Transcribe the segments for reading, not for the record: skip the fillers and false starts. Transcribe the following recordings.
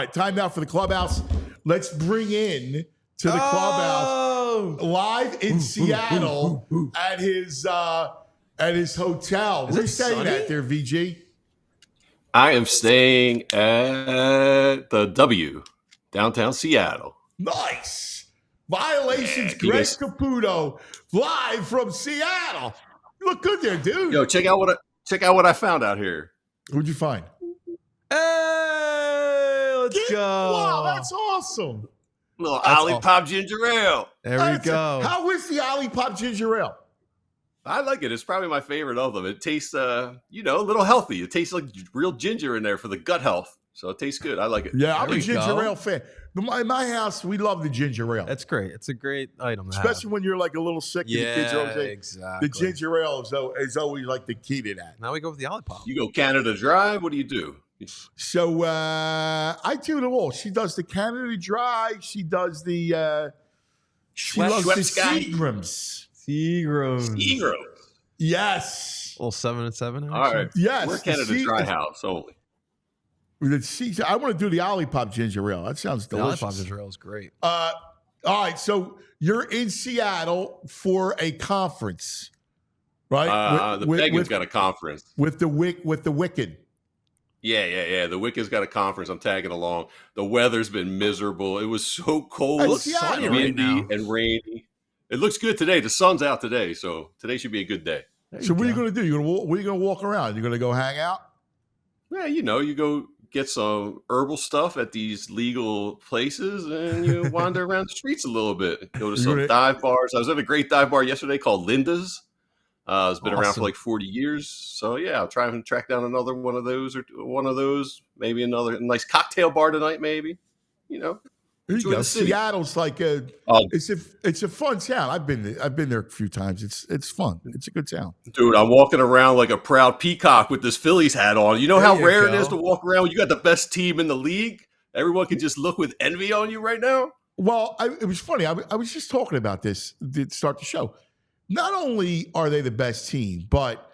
right, time now for the Clubhouse. Let's bring in to the Clubhouse live in Seattle at his hotel. Where are you staying at there, VG? I am staying at the W, downtown Seattle. Nice. Violations, Greg Caputo, live from Seattle. You look good there, dude. Yo, check out what I found out here. What'd you find? Hey, let's go. Wow, that's awesome. Little Olipop ginger ale. There we go. How is the Olipop ginger ale? I like it. It's probably my favorite of them. It tastes, a little healthy. It tastes like real ginger in there for the gut health. So it tastes good. I like it. Yeah, I'm a ginger ale fan. In my house, we love the ginger ale. That's great. It's a great item to Especially when you're like a little sick. Yeah, and the kids are always like, exactly. The ginger ale is always like the key to that. Now we go with the Olipop. You go Canada Dry. What do you do? So I do it all. She does the Canada Dry. She does the she loves the Seagrams. Seagrams. Yes. A little 7 and 7. Actually. All right. Yes. We're Canada Dry house only. I want to do the Olipop ginger ale. That sounds delicious. The Olipop ginger ale is great. All right. So you're in Seattle for a conference, right? The Pegans got a conference with the Wicked. Yeah. The Wicked's got a conference. I'm tagging along. The weather's been miserable. It was so cold, windy, and rainy. It looks good today. The sun's out today, so today should be a good day. So what are you going to do? What are you going to walk around? You're going to go hang out? Yeah, you go get some herbal stuff at these legal places, and you wander around the streets a little bit. Go to some dive bars. I was at a great dive bar yesterday called Linda's. It's been around for like 40 years. So, yeah, I'll try and track down another one of those, maybe another nice cocktail bar tonight, maybe, There you go. Seattle's like it's a fun town. I've been there a few times. It's fun. It's a good town. Dude, I'm walking around like a proud peacock with this Phillies hat on. You know how rare it is to walk around when you got the best team in the league? Everyone can just look with envy on you right now. Well, it was funny. I was just talking about this to start the show. Not only are they the best team, but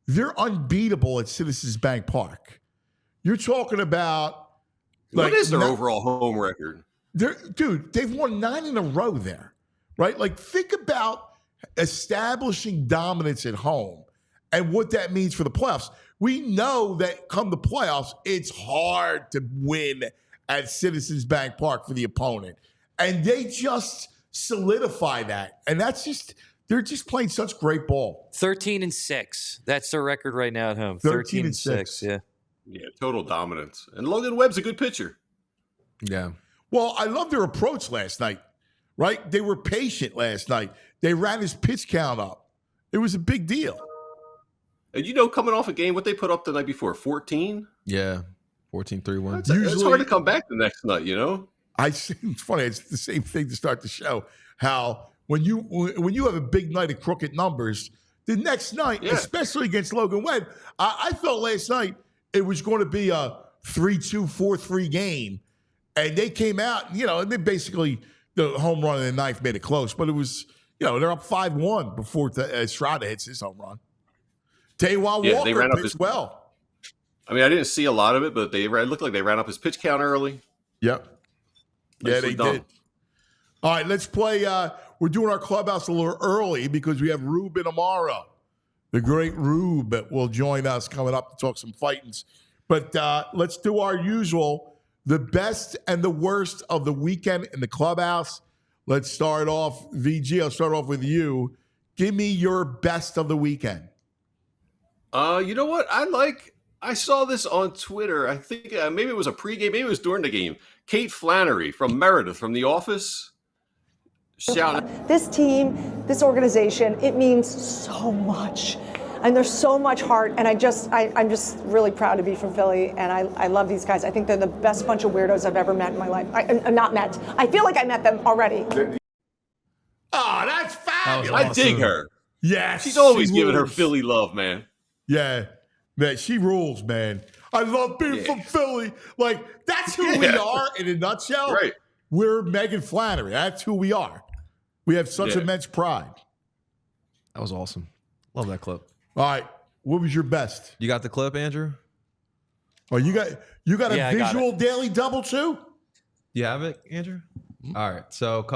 they're unbeatable at Citizens Bank Park. You're talking about what is their overall home record? Dude, they've won 9 in a row there, right? Like, think about establishing dominance at home and what that means for the playoffs. We know that come the playoffs, it's hard to win at Citizens Bank Park for the opponent. And they just solidify that. And they're just playing such great ball. 13-6. That's their record right now at home. 13-6. Yeah. Yeah, total dominance. And Logan Webb's a good pitcher. Yeah. Well, I love their approach last night, right? They were patient last night. They ran his pitch count up. It was a big deal. And coming off a game, what they put up the night before, 14? Yeah, 14-3-1. It's hard to come back the next night, It's funny. It's the same thing to start the show. How when you have a big night of crooked numbers, the next night, especially against Logan Webb, I felt last night it was going to be a 3-2, 4-3 game. And they came out, and they basically, the home run in the ninth made it close. But it was, they're up 5-1 before Estrada hits his home run. Taijuan Walker pitched well. I mean, I didn't see a lot of it, but it looked like they ran up his pitch count early. Yep. Yeah, they did. All right, let's play. We're doing our Clubhouse a little early because we have Ruben Amaro. The great Rube will join us coming up to talk some fightings. But let's do our usual. The best and the worst of the weekend in the Clubhouse. Let's start off, VG. I'll start off with you. Give me your best of the weekend. You know what? I saw this on Twitter. I think maybe it was a pregame. Maybe it was during the game. Kate Flannery from Meredith from The Office. This team, this organization, it means so much. And there's so much heart, and I'm just really proud to be from Philly, and I love these guys. I think they're the best bunch of weirdos I've ever met in my life. Not met. I feel like I met them already. Oh, that's fabulous. I dig her. Yeah, she's always giving her Philly love, man. Yeah, man, she rules, man. I love being from Philly. Like, that's who we are in a nutshell. Right. We're Megan Flannery. That's who we are. We have such immense pride. That was awesome. Love that clip. All right. What was your best? You got the clip, Andrew? Oh, you got Yeah, a I got visual daily double too? You have it, Andrew? All right. So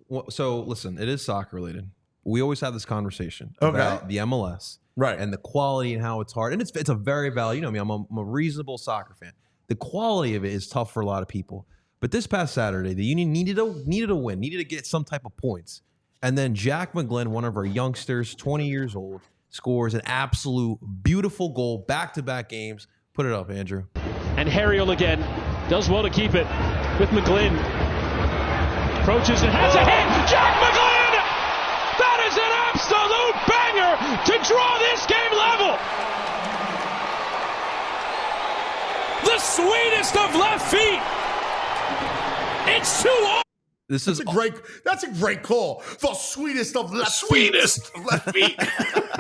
listen, it is soccer related. We always have this conversation about the MLS, right, and the quality and how it's hard. And it's a very valid. You know me, I'm a reasonable soccer fan. The quality of it is tough for a lot of people. But this past Saturday, the Union needed a win, needed to get some type of points. And then Jack McGlynn, one of our youngsters, 20 years old, scores an absolute beautiful goal, back-to-back games. Put it up, Andrew. And Harriel again does well to keep it with McGlynn. Approaches and has a hit. Jack McGlynn! That is an absolute banger to draw this game level. The sweetest of left feet. It's 2-0. That's a great call. The sweetest of left feet.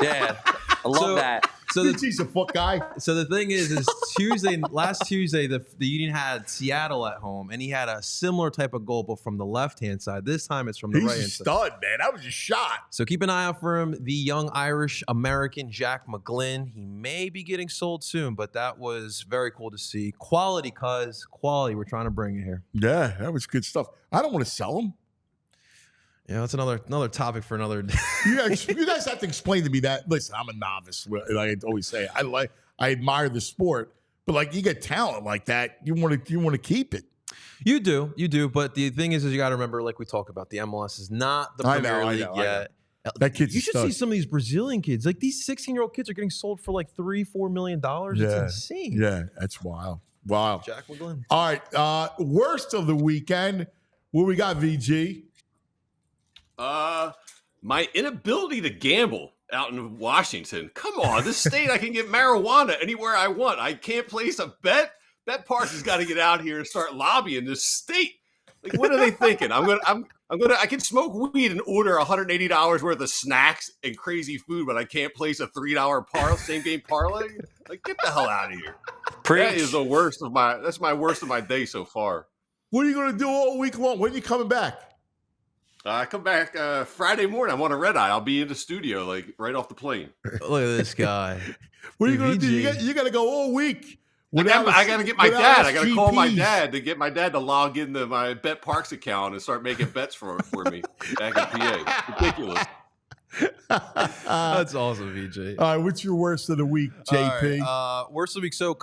Yeah, I love that. So he's a foot guy. So the thing is last Tuesday, the Union had Seattle at home, and he had a similar type of goal, but from the left-hand side. This time it's from the right-hand side. He's a stud, man. That was a shot. So keep an eye out for him. The young Irish-American Jack McGlynn. He may be getting sold soon, but that was very cool to see. Quality, quality. We're trying to bring it here. Yeah, that was good stuff. I don't want to sell him. Yeah, that's another topic for another day. You guys have to explain to me that. Listen, I'm a novice. Like I always say, I admire the sport, but like you get talent like that, you want to keep it. You do. But the thing is you got to remember, like we talk about, the MLS is not the Premier League yet. That kid's you should see some of these Brazilian kids. Like these 16-year-old kids are getting sold for like $3-4 million. It's insane. Yeah, that's wild. Wow. Jack McGlynn. All right. Worst of the weekend. What we got, VG? My inability to gamble out in Washington. Come on, this state I can get marijuana anywhere I want. I can't place a bet. Bet Parks has got to get out here and start lobbying this state. Like, what are they thinking? I can smoke weed and order $180 worth of snacks and crazy food, but I can't place a $3 same game parlay. Like, get the hell out of here. Preach. That is that's my worst of my day so far. What are you going to do all week long? When are you coming back? I come back Friday morning. I'm on a red eye. I'll be in the studio, like right off the plane. Look at this guy. What are you going to do? You got to go all week. I got to get my dad. I got to call my dad to get my dad to log into my Bet Parks account and start making bets for me back in PA. Ridiculous. That's awesome, VJ. All right, what's your worst of the week, JP? Right, worst of the week. So,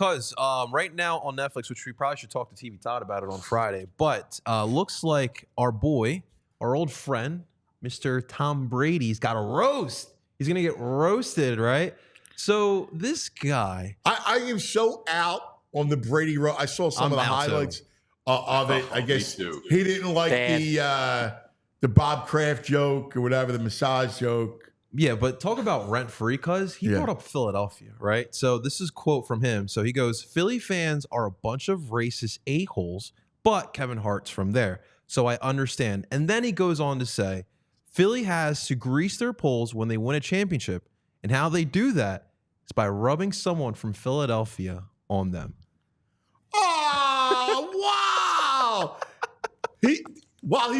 right now on Netflix, which we probably should talk to TV Todd about it on Friday, but looks like our old friend, Mr. Tom Brady's got a roast. He's going to get roasted, right? So this guy. I am so out on the Brady Roast. I saw some of the highlights of it. I guess he didn't like the Bob Kraft joke or whatever, the massage joke. Yeah, but talk about rent-free, because he brought up Philadelphia, right? So this is a quote from him. So he goes, Philly fans are a bunch of racist a-holes, but Kevin Hart's from there. So I understand. And then he goes on to say, Philly has to grease their poles when they win a championship. And how they do that is by rubbing someone from Philadelphia on them. Oh, wow. He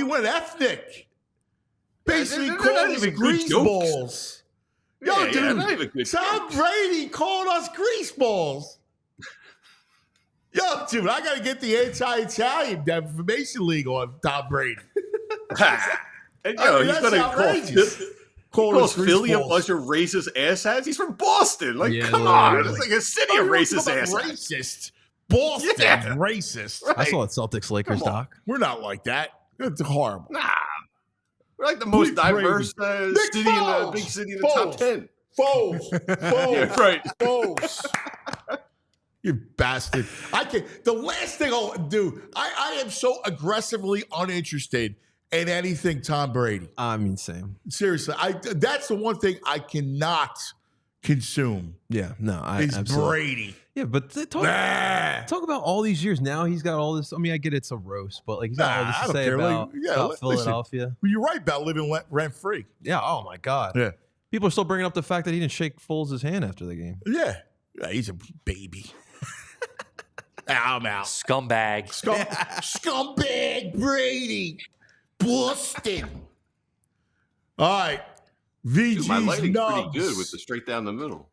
went ethnic. Basically called us greaseballs. Yo, dude, Tom Brady called us greaseballs. Yo, dude, I got to get the anti-Italian defamation league on Tom Brady. And he's going to call Philly a bunch of racist asshats. He's from Boston. Like, come on. It's like a city of racist asshats. Racist. Boston. Racist. Right. I saw it Celtics Lakers, Doc. We're not like that. It's horrible. Nah. We're like the most diverse city in the big city in the top 10. Foes. Yeah, right. Foes. You bastard. The last thing I'll do, I am so aggressively uninterested in anything Tom Brady. I mean, same. Seriously, that's the one thing I cannot consume. Yeah, no, is Brady. Yeah, but talk about all these years. Now he's got all this. I mean, I get it's a roast, but like he's got all this to say about Philadelphia. Listen, you're right about living rent free. Yeah. Oh my God. Yeah. People are still bringing up the fact that he didn't shake Foles' hand after the game. Yeah. He's a baby. I'm out. Scumbag. Scumbag Brady. Boston. All right. VG's my lighting's nubs. pretty good with the straight down the middle.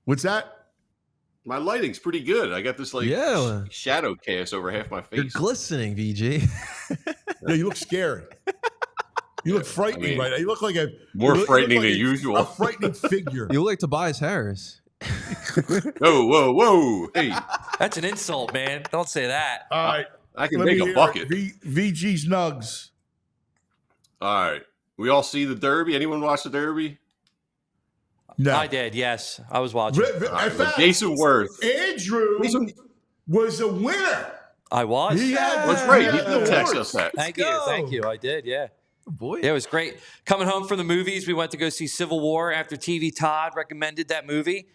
What's that? My lighting's pretty good. I got this shadow cast over half my face. You're glistening, VG. Yeah, you look scary. You look frightening right now. You look like more frightening than usual. A frightening figure. You look like Tobias Harris. Whoa. Hey. That's an insult, man. Don't say that. All right. I can make a bucket. VG's Nugs. All right. We all see the Derby. Anyone watch the Derby? No. I did, yes. I was watching. Jason Worth. Andrew was a winner. I was. That's right. He did text us that. Thank you. I did, yeah. Oh, boy. Yeah, it was great. Coming home from the movies, we went to go see Civil War after TV. Todd recommended that movie.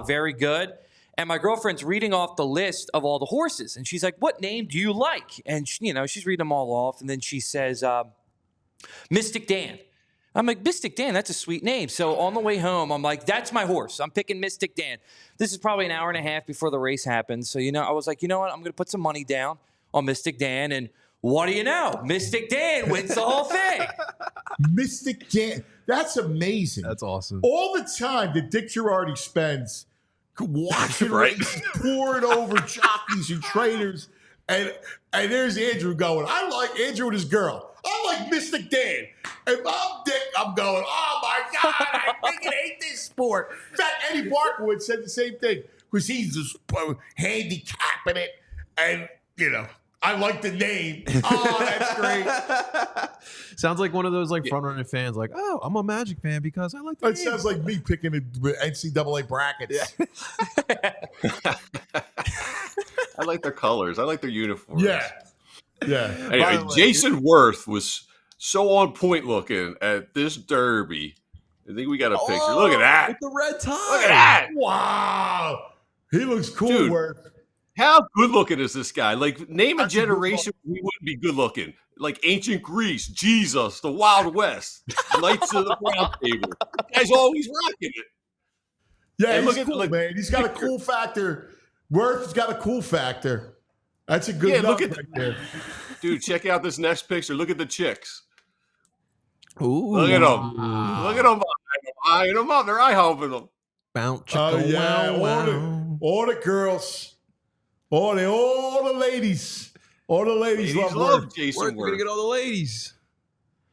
Very good. And my girlfriend's reading off the list of all the horses. And she's like, what name do you like? And, she's reading them all off. And then she says, Mystic Dan. I'm like, Mystic Dan, that's a sweet name. So on the way home, I'm like, that's my horse. I'm picking Mystic Dan. This is probably an hour and a half before the race happens. So, I was like, you know what? I'm going to put some money down on Mystic Dan. And what do you know? Mystic Dan wins the whole thing. Mystic Dan. That's amazing. That's awesome. All the time that Dick Girardi spends watching races, pouring over jockeys and trainers. And there's Andrew going, I like Andrew and his girl. I like Mystic Dan. If I'm Dick, I'm going, oh my God, I freaking hate this sport. In fact, Eddie Barkowitz said the same thing because he's just handicapping it. And, I like the name. Oh, that's great. Sounds like one of those front-running fans like, oh, I'm a Magic fan because I like the name. Sounds like me picking the NCAA brackets. Yeah. I like their colors. I like their uniforms. Yeah. Anyway, Jason Worth was so on point looking at this Derby. I think we got a picture. Look at that. With the red tie. Look at that. Wow. He looks cool, Dude, Worth. How good looking is this guy? Name a generation we wouldn't be good looking. Like ancient Greece, Jesus, the Wild West, Knights of the Round Table. The guy's always rocking it. Yeah, and he's cool, man. He's got a cool factor. Worth's got a cool factor. That's a good look right there. Dude, check out this next picture. Look at the chicks. Ooh. Look at them. Look at them. Eyeing them up. They're eye humping them. Bounce. Wow. All the girls. All the ladies. All the ladies love Jason Worth. We're going to get all the ladies.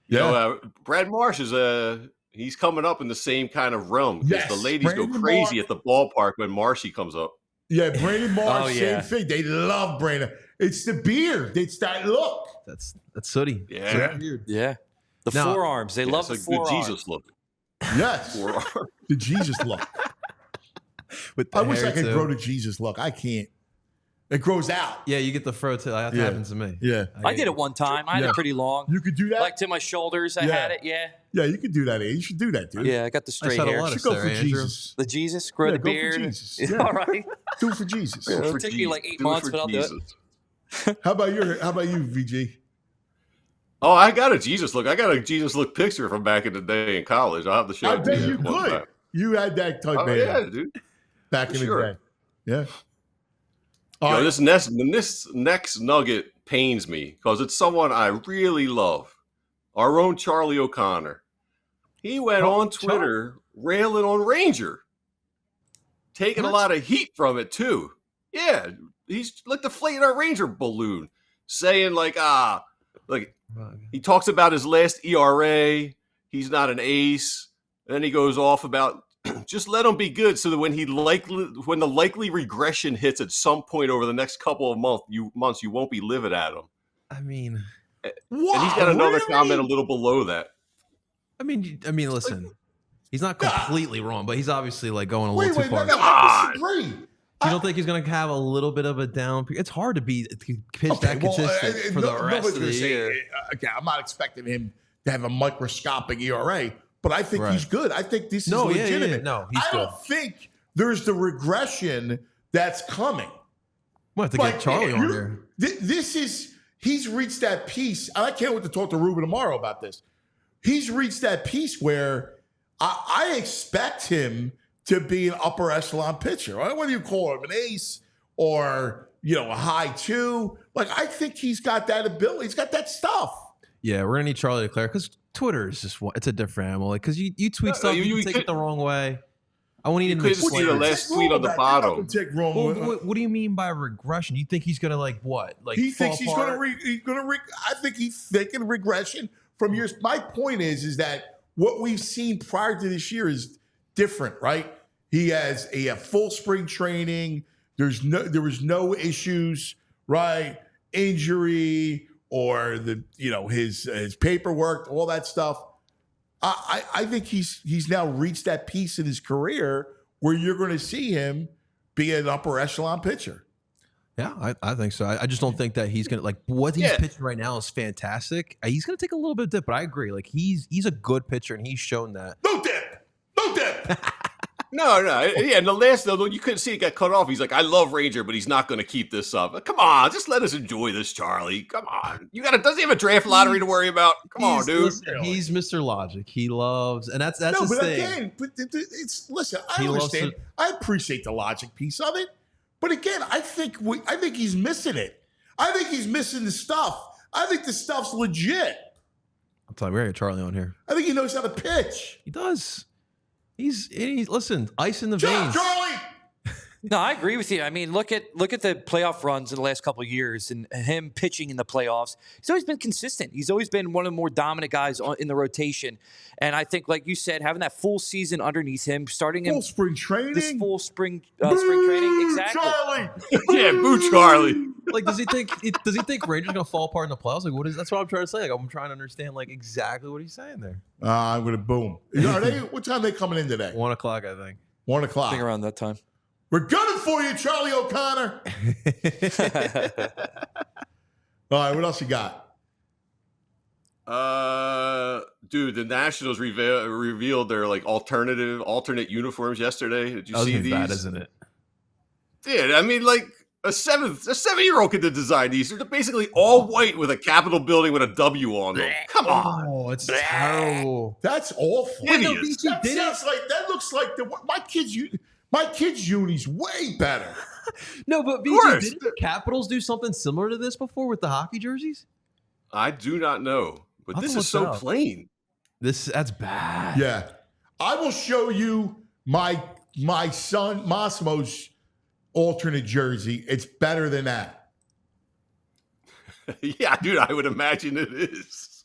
Yeah. Brad Marsh is he's coming up in the same kind of realm. Because the ladies go crazy at the ballpark when Marshy comes up. Yeah, Brandon Marsh, same thing. They love Brandon. It's the beard. It's that look. That's sooty. Yeah. Yeah. The forearms. They love the forearms. The Jesus look. Yes. The Jesus look. I wish I could grow the Jesus look. I can't. It grows out. Yeah, you get the fro too. That happens to me. Yeah. I did it one time. I had it pretty long. You could do that? Like to my shoulders, I had it, Yeah, you could do that. You should do that, dude. Yeah, I got the straight hair. You should go for Jesus. The Jesus? Grow the beard? Go for Jesus. Yeah. All right. Do it for Jesus. It'll take me like 8 months, but I'll do it. How about you, VG? Oh, I got a Jesus look. I got a Jesus look picture from back in the day in college. I'll have to show I bet you could. You had that type of yeah, dude. Back in the day. Yeah. This next nugget pains me because it's someone I really love. Our own Charlie O'Connor. He went on Twitter railing on Ranger. Taking a lot of heat from it, too. Yeah. He's like deflating our Ranger balloon. Saying he talks about his last ERA. He's not an ace. And then he goes off about just let him be good so that when the likely regression hits at some point over the next couple of months, you won't be livid at him. I mean, and he's got another comment a little below that. I mean, listen, he's not completely wrong, but he's obviously going a little too far. I disagree. You don't think he's going to have a little bit of a down? It's hard to pitch that consistent for the rest of the year. I'm not expecting him to have a microscopic ERA. But I think he's good. I think this is legitimate. Yeah. No, he's good. I don't think there's the regression that's coming. We'll have to get Charlie on here. He's reached that piece, and I can't wait to talk to Ruben tomorrow about this. He's reached that piece where I expect him to be an upper echelon pitcher. Whether you call him an ace or a high 2, I think he's got that ability. He's got that stuff. Yeah, we're gonna need Charlie to declare because Twitter is just it's a different animal. Because you tweet stuff, you take it the wrong way. I want You to couldn't see the last tweet on the bottom. What do you mean by regression? Do you think he's gonna like what? Like he thinks he's gonna. I think he's thinking regression from years. My point is that what we've seen prior to this year is different, right? He has a full spring training. There was no issues, right? Injury or his paperwork, all that stuff. I think he's now reached that piece in his career where you're going to see him be an upper echelon pitcher. Yeah, I think so. I just don't think that he's gonna what he's pitching right now is fantastic. He's gonna take a little bit of dip, but I agree. Like he's a good pitcher and he's shown that. No dip. No. Yeah, and the last though, you couldn't see it got cut off. He's like, I love Ranger, but he's not going to keep this up. Come on, just let us enjoy this, Charlie. Come on. Does he have a draft lottery to worry about? Come on, dude. Listen, he's Mr. Logic. He loves, and that's his thing. Again, listen. I understand. I appreciate the logic piece of it, but again, I think he's missing it. I think he's missing the stuff. I think the stuff's legit. I'm telling you, we're gonna get Charlie on here. I think he knows how to pitch. He does. He's listen, ice in the veins. Charlie. No, I agree with you. I mean, look at the playoff runs in the last couple of years and him pitching in the playoffs. He's always been consistent. He's always been one of the more dominant guys in the rotation. And I think, like you said, having that full season underneath him, starting full spring training, this full spring training, exactly. Charlie. Yeah, boo Charlie. Like, does he think Rangers gonna fall apart in the playoffs? Like, that's what I'm trying to say. Like, I'm trying to understand exactly what he's saying there. I'm gonna boom. What time are they coming in today? 1 o'clock, I think. 1 o'clock. I think around that time. We're gunning for you, Charlie O'Connor. All right, what else you got? Dude, the Nationals revealed their alternate uniforms yesterday. Did you see these? Bad, isn't it? Dude, I mean, a 7-year-old could design these. They're basically all white with a Capitol building with a W on them. Come on. Oh, it's terrible. That's awful. Hideous. That looks like my kid's uni's way better. No, but BG, didn't the Capitals do something similar to this before with the hockey jerseys? I do not know, but this is so plain. That's bad. Yeah. I will show you my son Massimo's alternate jersey. It's better than that. Yeah, dude, I would imagine it is.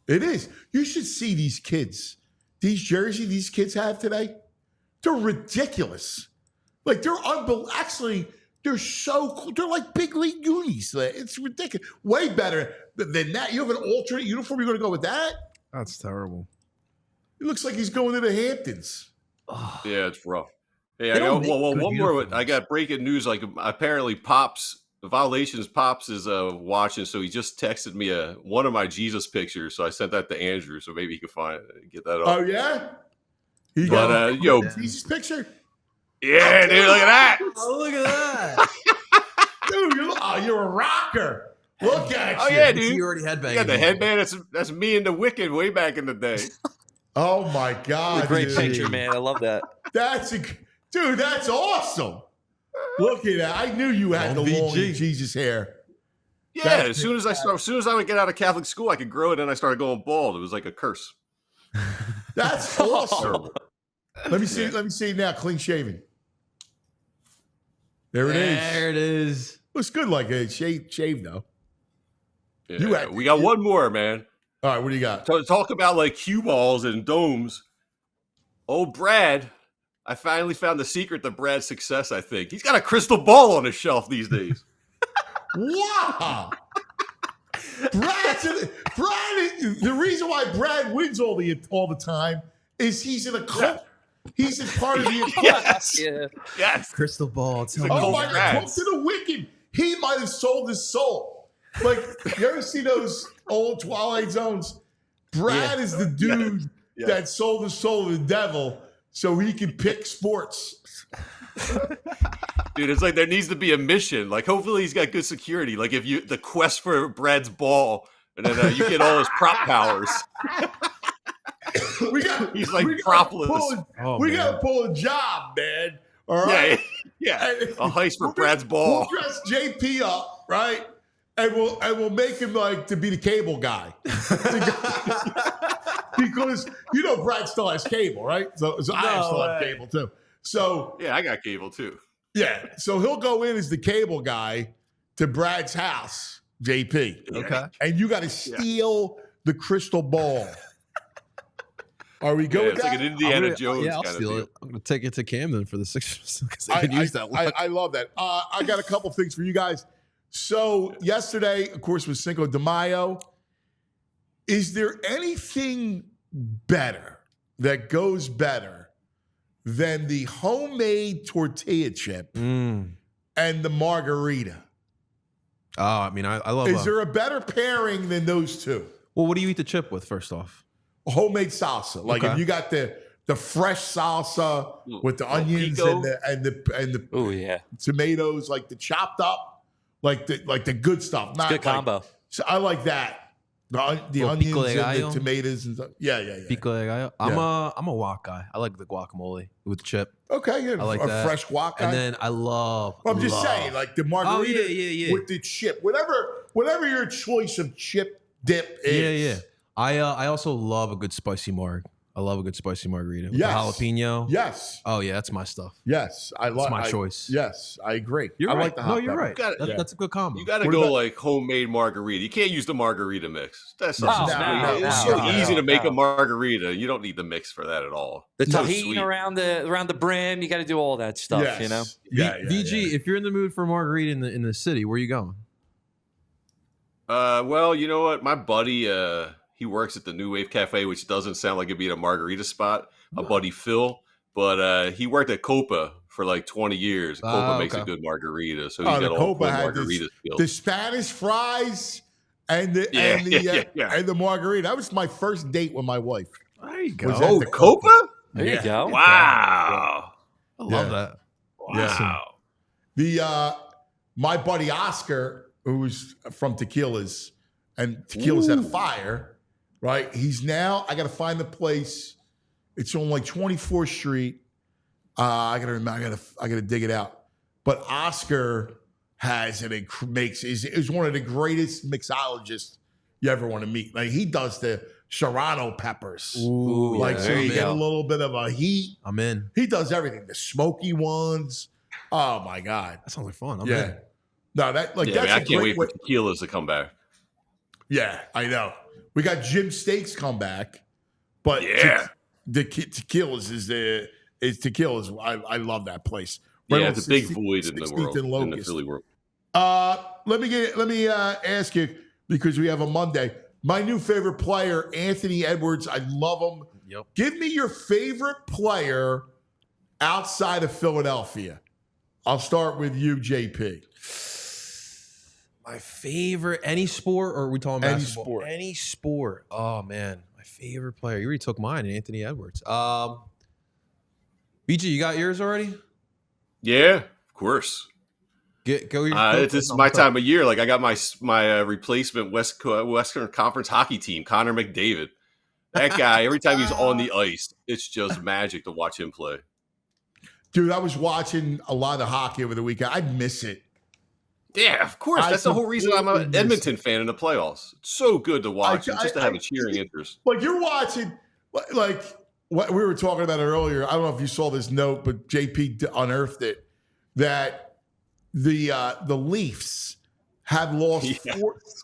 It is. You should see these kids. These jerseys these kids have today. They're ridiculous. Like they're unbelievable. Actually, they're so cool. They're like big league unis. It's ridiculous. Way better than that. You have an alternate uniform. You're going to go with that? That's terrible. It looks like he's going to the Hamptons. Yeah, it's rough. Hey, one more. I got breaking news. Apparently, the Violations Pops is watching, so he just texted me one of my Jesus pictures. So I sent that to Andrew, so maybe he can get that up. Oh yeah. He got Jesus picture. Yeah, dude, look at that. Oh, look at that. Dude, you're a rocker. Look at you. Oh, yeah, dude. You already headbanging. You got the headband. That's me and the Wicked way back in the day. Oh, my God. Great picture, man. I love that. Dude, that's awesome. Look at that. I knew you had the long Jesus hair. Yeah, as soon as I would get out of Catholic school, I could grow it, and I started going bald. It was like a curse. That's awesome. Let me see now. Clean shaven. There it is. There it is. Looks good like a shave though. Yeah, we got one more, man. All right, what do you got? Talk about cue balls and domes. Old Brad, I finally found the secret to Brad's success, I think. He's got a crystal ball on his shelf these days. Wow. Brad, the reason why Brad wins all the time is he's in a cult. He's a part of the Yes. Crystal ball. Oh my God, close to the Wicked. He might have sold his soul. Like, you ever see those old Twilight Zones? Brad is the dude that sold his soul to the devil so he can pick sports. Dude, it's like there needs to be a mission. Hopefully he's got good security. If the quest for Brad's ball, and then you get all his prop powers. He's propless. We got to pull a job, man. All right. Yeah. A heist for Brad's ball. We'll dress JP up, right? And we'll make him to be the cable guy. because Brad still has cable, right? So I still have cable too. So yeah, I got cable too. Yeah, so he'll go in as the cable guy to Brad's house, JP. Okay, and you got to steal the crystal ball. Are we good with it's that? like an Indiana Jones I'll kind steal of it. I'm going to take it to Camden for the Sixers because they can use that. I love that. I got a couple things for you guys. So yesterday, of course, was Cinco de Mayo. Is there anything better that goes better than the homemade tortilla chip and the margarita? Oh, I mean, I love. Is there a better pairing than those two? Well, what do you eat the chip with first off? Homemade salsa. Like if you got the fresh salsa with the onions and the tomatoes, like the chopped up, like the good stuff. Not good combo. So I like that. The onions and the tomatoes and stuff. Yeah. Pico de gallo. I'm a guac guy. I like the guacamole with the chip. Okay, yeah. I like that. Fresh guac guy. And then I love. I'm just saying, like the margarita yeah. with the chip, whatever your choice of chip dip is. Yeah. I also love a good spicy marg. I love a good spicy margarita with the jalapeno. Yes. Oh yeah, that's my stuff. Yes, That's my choice. Yes, I agree. You're I right. like the hot you're pepper. right. That's a good combo. You got to go like homemade margarita. You can't use the margarita mix. That's it's so easy to make a margarita. You don't need the mix for that at all. The tahini around the brim, you got to do all that stuff. Yes. VG, if you're in the mood for margarita in the city, where are you going? Well, you know what? My buddy, he works at the New Wave Cafe, which doesn't sound like it'd be a margarita spot. My buddy Phil, but he worked at Copa for like 20 years. Copa makes a good margarita, so he's got all the margarita skills. The Spanish fries and the margarita. That was my first date with my wife. There you go. Oh, Copa? There you go. Wow. I love that. Wow. The my buddy Oscar, who's from Tequilas, and Tequilas at a fire, right? He's now, I got to find the place. It's on like 24th Street. I got to remember, I got to dig it out. But Oscar is one of the greatest mixologists you ever want to meet. Like he does the Serrano peppers. Ooh, so you get a little bit of a heat. I'm in. He does everything. The smoky ones. Oh my God. That sounds like fun. I'm in. No, that's I can't wait for Tequilas to come back. Yeah, I know. We got Jim Steaks come back, but the Tequilas is Tequilas. I love that place. Right, it's a big void in the world, in the Philly world. Let me ask you, because we have a Monday. My new favorite player, Anthony Edwards. I love him. Yep. Give me your favorite player outside of Philadelphia. I'll start with you, JP. My favorite, any sport, or are we talking Any basketball? sport. Any sport. Oh man, my favorite player. You already took mine, Anthony Edwards. BG, you got yours already? Yeah, of course. Go. This is my time of year. Like I got my replacement Western Conference hockey team, Connor McDavid. That guy, every time he's on the ice, it's just magic to watch him play. Dude, I was watching a lot of hockey over the weekend. I miss it. Yeah, of course. That's the whole reason I'm an Edmonton fan in the playoffs. It's so good to watch, just to have a cheering interest. Like you're watching, like what we were talking about it earlier. I don't know if you saw this note, but JP unearthed it, that the Leafs have lost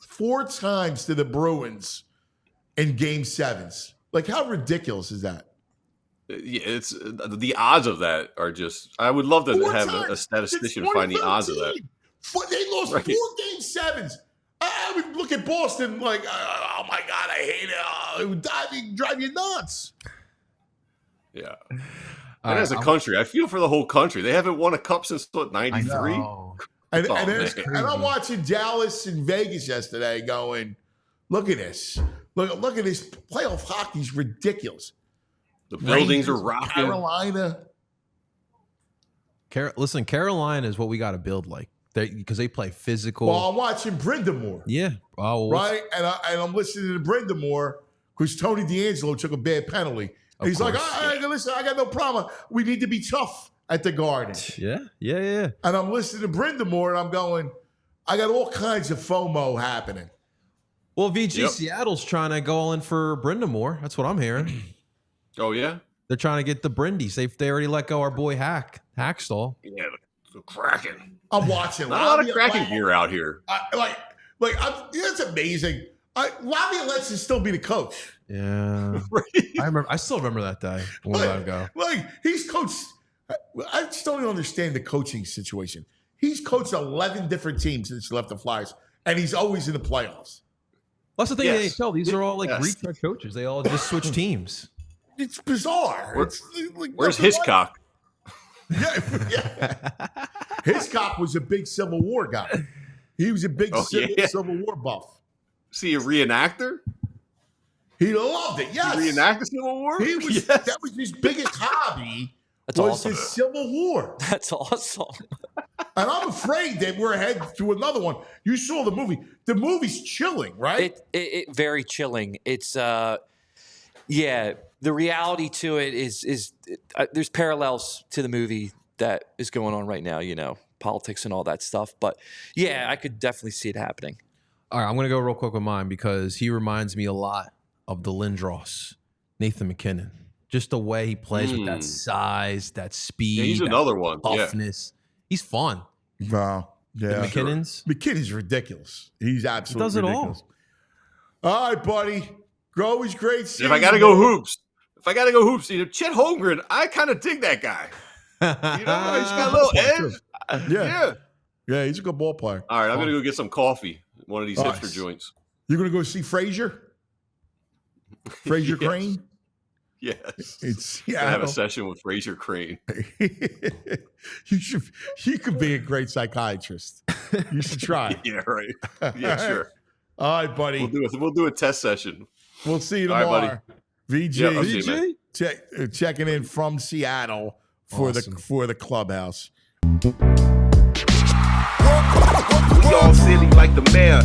four times to the Bruins in Game 7s. Like, how ridiculous is that? Yeah, it's the odds of that are just. I would love to have a statistician find the odds of that. They lost 4 Game 7s. I would look at Boston like, oh my God, I hate it. It would drive you nuts. Yeah. And as a country, I feel for the whole country. They haven't won a cup since, what, 93? And I'm watching Dallas and Vegas yesterday going, look at this. Look at this. Playoff hockey's ridiculous. The buildings are rocking. Carolina. Listen, Carolina is what we got to build like. Because they play physical. Well, I'm watching Brindamore. Yeah. Oh, right? And I'm listening to Brindamore because Tony D'Angelo took a bad penalty. And he's like, listen, I got no problem. We need to be tough at the Garden. Yeah. And I'm listening to Brindamore and I'm going, I got all kinds of FOMO happening. Well, VG Seattle's trying to go all in for Brindamore. That's what I'm hearing. Oh, yeah? They're trying to get the Brindies. They already let go our boy Hackstall. Yeah, the Kraken. I'm watching. Not a lot of Kraken gear out here. It's amazing. Laviolette's should still be the coach. Yeah. I still remember that day a while ago. He's coached. I just don't even understand the coaching situation. He's coached 11 different teams since he left the Flyers, and he's always in the playoffs. That's the thing in the NHL. These are all retread coaches. They all just switch teams. It's bizarre. Where's Hitchcock? Yeah. Hitchcock was a big Civil War guy. He was a big Civil War buff. See a reenactor? He loved it. Yes. He reenacted Civil War? That was his biggest hobby. That's was awesome. The Civil War. That's awesome. And I'm afraid that we're headed to another one. You saw the movie. The movie's chilling, right? It very chilling. It's the reality to it is there's parallels to the movie that is going on right now, politics and all that stuff. But yeah, I could definitely see it happening. All right, I'm going to go real quick with mine because he reminds me a lot of the Lindros, Nathan McKinnon. Just the way he plays with that size, that speed. Yeah, he's another one. Toughness. Yeah. He's fun. Wow. Yeah. McKinnon's? McKinnon's ridiculous. He's absolutely ridiculous. All right, buddy. Always great. If I got to go hoops, Chet Holmgren, I kind of dig that guy. He's got a little edge. Yeah, he's a good ball player. All right, I'm going to go get some coffee. One of these hipster joints. You're going to go see Frazier? Frazier Crane? Yes. I have a session with Frazier Crane. You could be a great psychiatrist. You should try. Yeah, right. Yeah, sure. All right, buddy. We'll do a test session. We'll see you tomorrow. All right, buddy. VG checking in from Seattle for the Clubhouse. We all silly like the mayor.